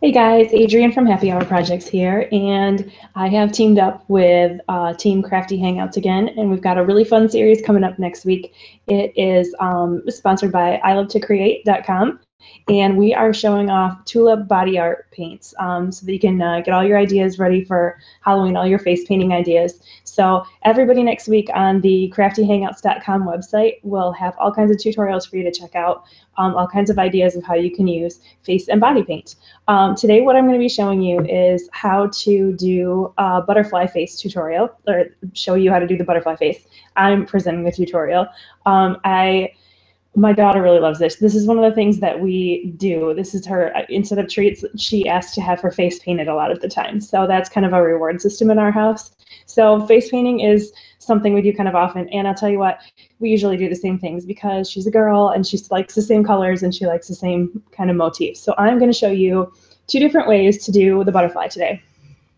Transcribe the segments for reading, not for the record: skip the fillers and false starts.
Hey guys, Adrienne from Happy Hour Projects here, and I have teamed up with Team Crafty Hangouts again, and we've got a really fun series coming up next week. It is sponsored by ilovetocreate.com, and we are showing off tulip body art paints so that you can get all your ideas ready for Halloween, all your face painting ideas. So everybody next week on the craftyhangouts.com website will have all kinds of tutorials for you to check out, all kinds of ideas of how you can use face and body paint. Today what I'm going to be showing you is how to do a butterfly face tutorial, or show you how to do the butterfly face. I'm presenting the tutorial. My daughter really loves this. This is one of the things that we do. This is her, instead of treats, she asks to have her face painted a lot of the time. So that's kind of a reward system in our house. So face painting is something we do kind of often. And I'll tell you what, we usually do the same things because she's a girl and she likes the same colors and she likes the same kind of motifs. So I'm going to show you two different ways to do the butterfly today.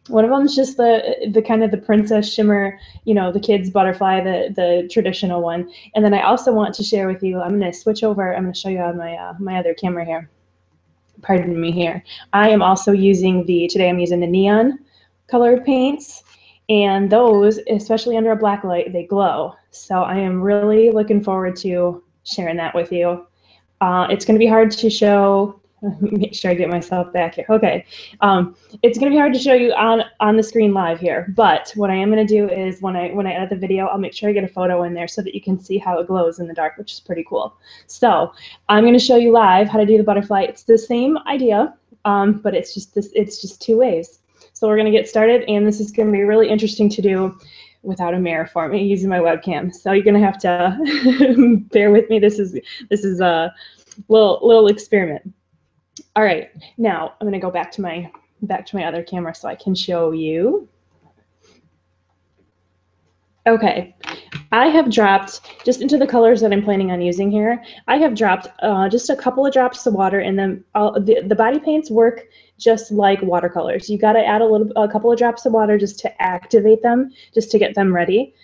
One of them is just the kind of the princess shimmer, you know, the kids butterfly, the traditional one. And then I also want to share with you, I'm going to switch over, I'm going to show you on my other camera here. Pardon me here. I am also using today I'm using the neon colored paints, and those, especially under a black light, they glow. So I am really looking forward to sharing that with you. It's going to be hard to show. Make sure I get myself back here. Okay, it's going to be hard to show you on the screen live here, but what I am going to do is when I edit the video, I'll make sure I get a photo in there so that you can see how it glows in the dark, which is pretty cool. So I'm going to show you live how to do the butterfly. It's the same idea, but it's just two ways. So we're going to get started, and this is going to be really interesting to do without a mirror for me, using my webcam. So you're going to have to bear with me. This is a little experiment. All right, now I'm going to go back to my other camera so I can show you. Okay, I have dropped, just into the colors that I'm planning on using here, I have dropped just a couple of drops of water, and then the body paints work just like watercolors. You got to add a couple of drops of water just to activate them, just to get them ready.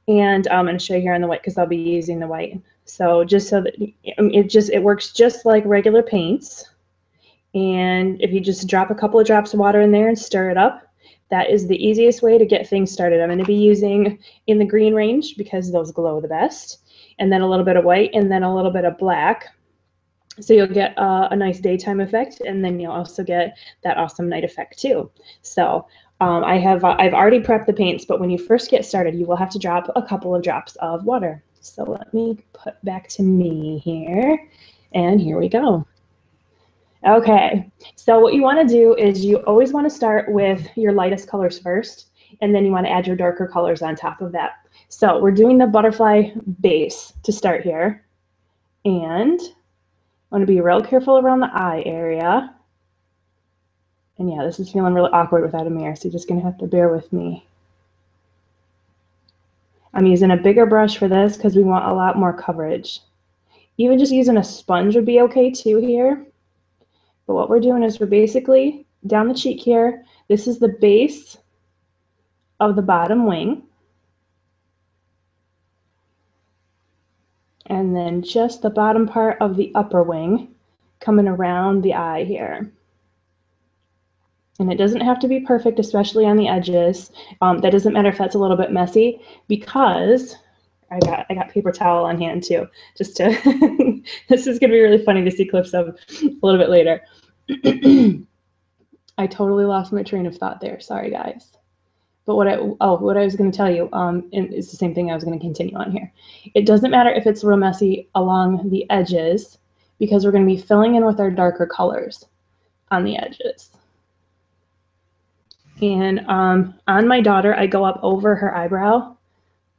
And I'm going to show you here on the white because I'll be using the white. So just so that it works just like regular paints. And if you just drop a couple of drops of water in there and stir it up, that is the easiest way to get things started. I'm going to be using in the green range because those glow the best, and then a little bit of white, and then a little bit of black. So you'll get a nice daytime effect, and then you'll also get that awesome night effect too. So I've already prepped the paints, but when you first get started, you will have to drop a couple of drops of water. So let me put back to me here, and here we go. Okay, so what you want to do is you always want to start with your lightest colors first, and then you want to add your darker colors on top of that. So we're doing the butterfly base to start here, and I want to be real careful around the eye area. And yeah, this is feeling really awkward without a mirror, so you're just going to have to bear with me. I'm using a bigger brush for this because we want a lot more coverage. Even just using a sponge would be okay too here. But what we're doing is we're basically down the cheek here. This is the base of the bottom wing. And then just the bottom part of the upper wing coming around the eye here. And it doesn't have to be perfect, especially on the edges. That doesn't matter if that's a little bit messy, because I got paper towel on hand too, just to this is gonna be really funny to see clips of a little bit later. I totally lost my train of thought there. Sorry, guys. But what I was going to tell you is the same thing I was going to continue on here. It doesn't matter if it's real messy along the edges, because we're going to be filling in with our darker colors on the edges. And on my daughter, I go up over her eyebrow,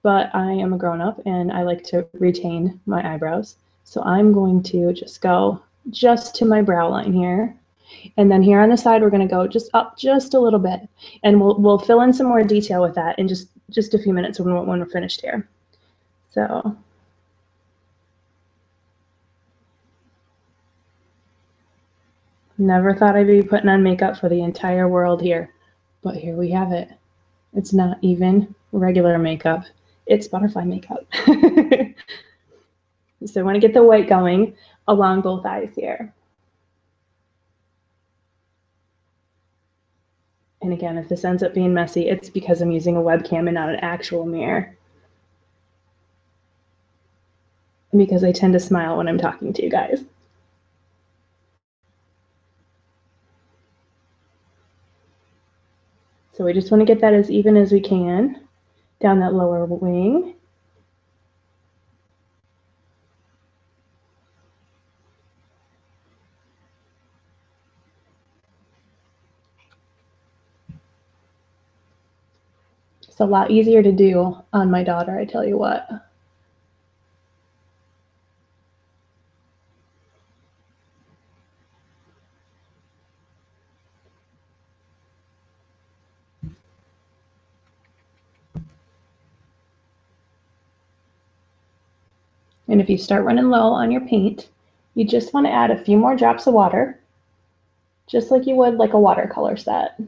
but I am a grown-up and I like to retain my eyebrows. So I'm going to just go just to my brow line here. And then here on the side, we're going to go just up just a little bit, and we'll fill in some more detail with that in just a few minutes when we're finished here. So never thought I'd be putting on makeup for the entire world here, but here we have it. It's not even regular makeup, it's butterfly makeup. So I want to get the white going along both eyes here. And again, if this ends up being messy, it's because I'm using a webcam and not an actual mirror. And because I tend to smile when I'm talking to you guys. So we just want to get that as even as we can down that lower wing. It's a lot easier to do on my daughter, I tell you what. And if you start running low on your paint, you just want to add a few more drops of water, just like you would like a watercolor set.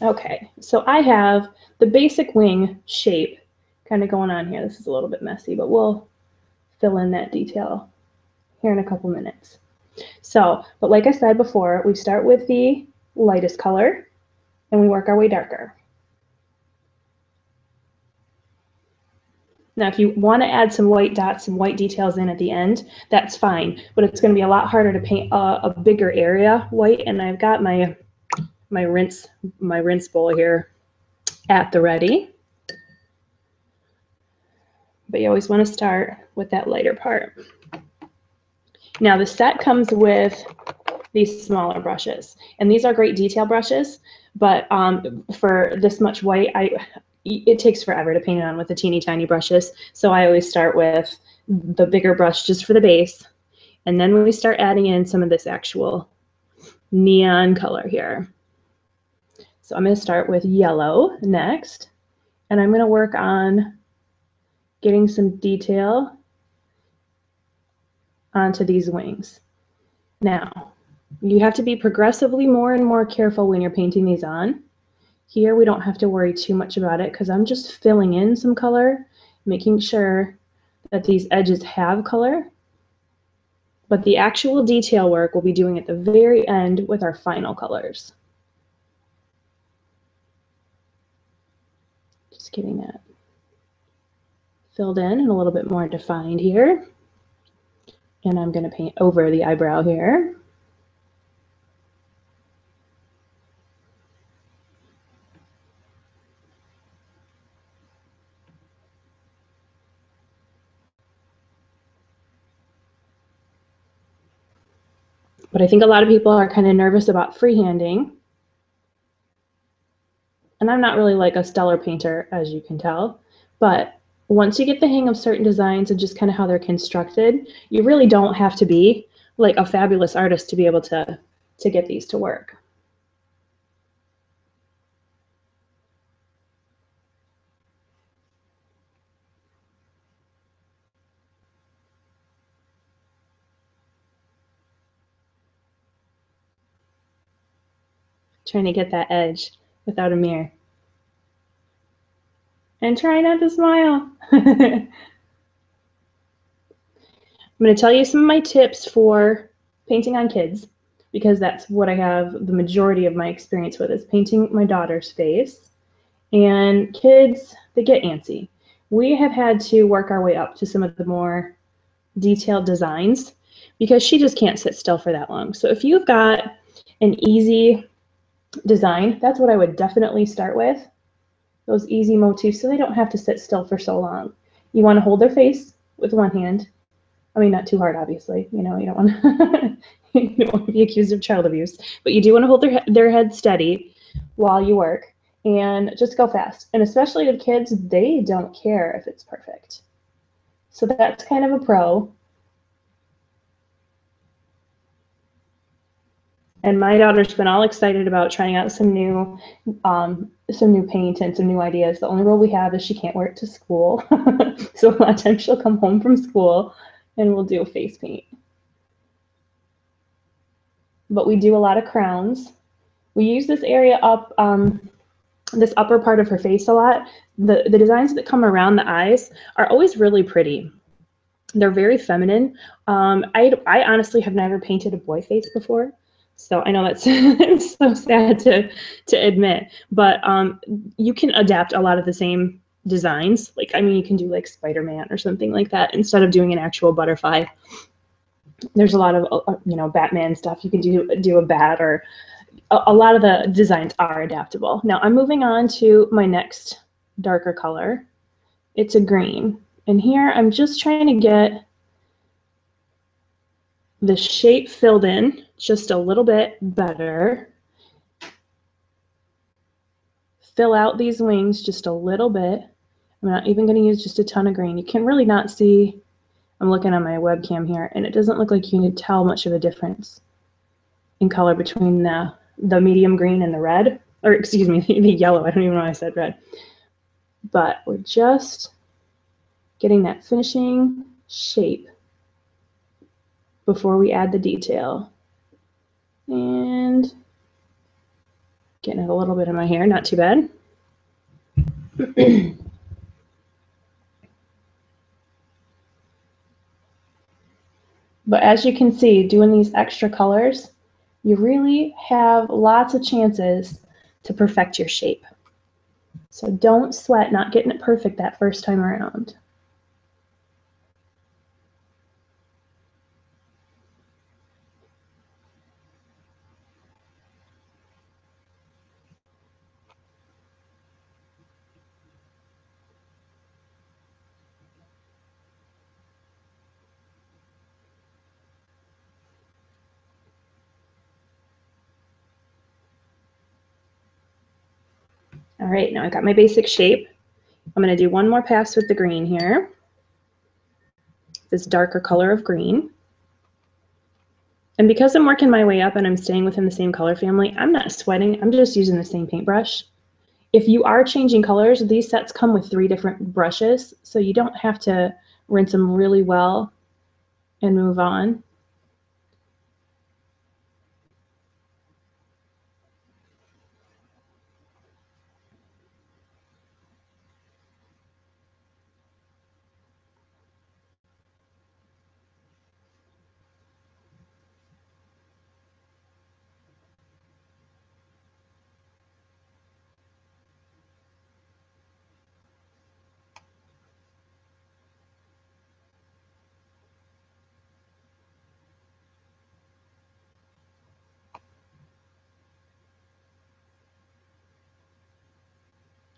Okay, so I have the basic wing shape kind of going on here. This is a little bit messy, but we'll fill in that detail here in a couple minutes. So, but like I said before, we start with the lightest color and we work our way darker. Now, if you want to add some white dots, some white details in at the end, that's fine, but it's going to be a lot harder to paint a bigger area white, and I've got my rinse bowl here at the ready. But you always want to start with that lighter part. Now the set comes with these smaller brushes, and these are great detail brushes, but for this much white, it takes forever to paint it on with the teeny tiny brushes. So I always start with the bigger brush just for the base, and then we start adding in some of this actual neon color here. So I'm going to start with yellow next, and I'm going to work on getting some detail onto these wings. Now, you have to be progressively more and more careful when you're painting these on. Here we don't have to worry too much about it because I'm just filling in some color, making sure that these edges have color. But the actual detail work we'll be doing at the very end with our final colors. Just getting that filled in and a little bit more defined here. And I'm going to paint over the eyebrow here. But I think a lot of people are kind of nervous about freehanding. And I'm not really like a stellar painter, as you can tell. But once you get the hang of certain designs and just kind of how they're constructed, you really don't have to be like a fabulous artist to be able to get these to work. Trying to get that edge without a mirror. And try not to smile. I'm going to tell you some of my tips for painting on kids, because that's what I have the majority of my experience with, is painting my daughter's face. And kids, they get antsy. We have had to work our way up to some of the more detailed designs because she just can't sit still for that long. So if you've got an easy design, that's what I would definitely start with. Those easy motifs, so they don't have to sit still for so long. You want to hold their face with one hand. I mean, not too hard, obviously. You know, you don't want to, you don't want to be accused of child abuse, but you do want to hold their head steady while you work and just go fast. And especially with kids, they don't care if it's perfect. So that's kind of a pro. And my daughter's been all excited about trying out some new paint and some new ideas. The only rule we have is she can't wear it to school. So a lot of times she'll come home from school and we'll do a face paint. But we do a lot of crowns. We use this area up, this upper part of her face a lot. The designs that come around the eyes are always really pretty. They're very feminine. I honestly have never painted a boy face before. So I know that's it's so sad to admit, but you can adapt a lot of the same designs. Like, I mean, you can do like Spider-Man or something like that instead of doing an actual butterfly. There's a lot of you know, Batman stuff. You can do a bat, or a lot of the designs are adaptable. Now I'm moving on to my next darker color. It's a green, and here I'm just trying to get the shape filled in just a little bit better. Fill out these wings just a little bit. I'm not even going to use just a ton of green. You can really not see. I'm looking on my webcam here, and it doesn't look like you can tell much of a difference in color between the medium green and the red, or excuse me, the yellow. I don't even know why I said red. But we're just getting that finishing shape before we add the detail. And getting a little bit in my hair, not too bad. But as you can see, doing these extra colors, you really have lots of chances to perfect your shape. So don't sweat not getting it perfect that first time around. All right, now I got my basic shape. I'm going to do one more pass with the green here, this darker color of green. And because I'm working my way up and I'm staying within the same color family, I'm not sweating. I'm just using the same paintbrush. If you are changing colors, these sets come with 3 different brushes, so you don't have to rinse them really well and move on.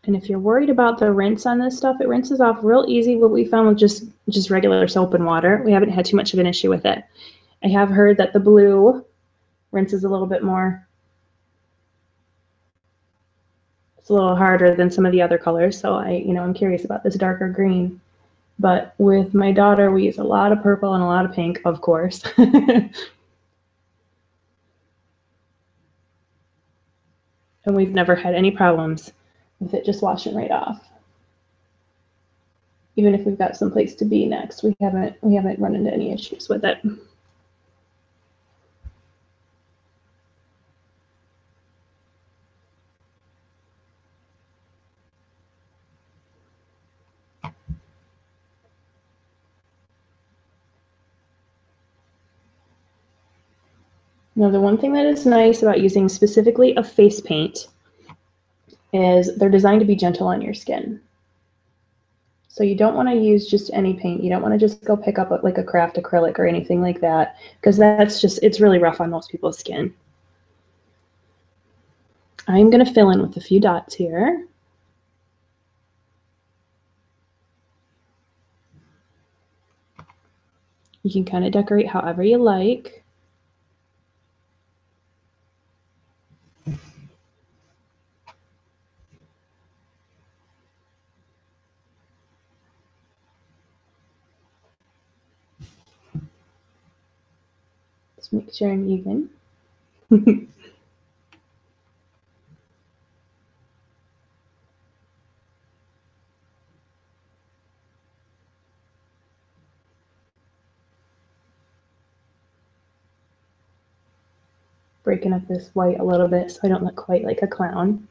And if you're worried about the rinse on this stuff, it rinses off real easy. What we found with just regular soap and water, we haven't had too much of an issue with it. I have heard that the blue rinses a little bit more. It's a little harder than some of the other colors, so I'm curious about this darker green. But with my daughter, we use a lot of purple and a lot of pink, of course. And we've never had any problems with it just washing right off. Even if we've got some place to be next, we haven't run into any issues with it. Now, the one thing that is nice about using specifically a face paint is they're designed to be gentle on your skin. So you don't want to use just any paint. You don't want to just go pick up like a craft acrylic or anything like that, because it's really rough on most people's skin. I'm going to fill in with a few dots here. You can kind of decorate however you like. Just make sure I'm even. Breaking up this white a little bit so I don't look quite like a clown.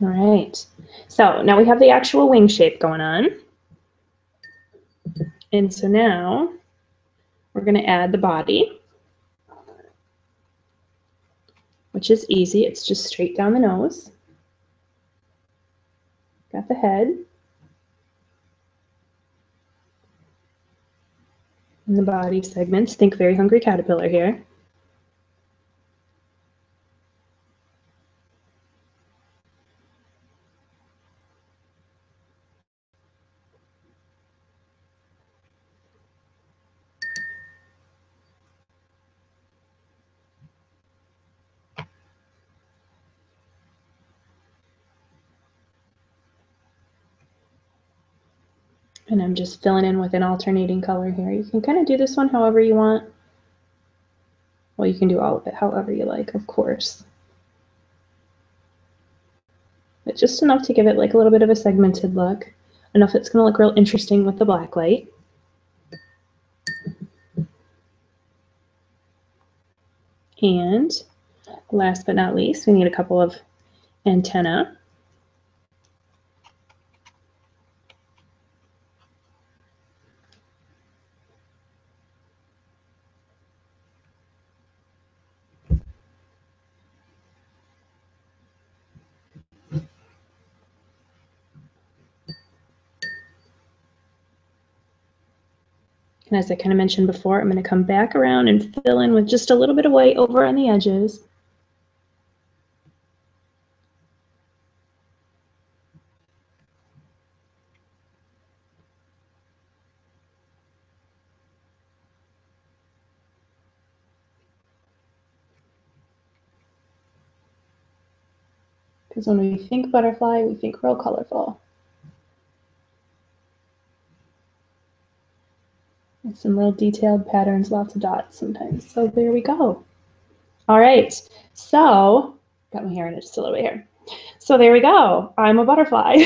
All right, so now we have the actual wing shape going on. And so now we're going to add the body, which is easy. It's just straight down the nose. Got the head. And the body segments. Think Very Hungry Caterpillar here. And I'm just filling in with an alternating color here. You can kind of do this one however you want. Well, you can do all of it however you like, of course. But just enough to give it like a little bit of a segmented look. Enough it's going to look real interesting with the black light. And last but not least, we need a couple of antennae. And as I kind of mentioned before, I'm going to come back around and fill in with just a little bit of white over on the edges. Because when we think butterfly, we think real colorful. And some real detailed patterns, lots of dots sometimes. So there we go. All right, so got my hair in it just a little bit here. So there we go. I'm a butterfly.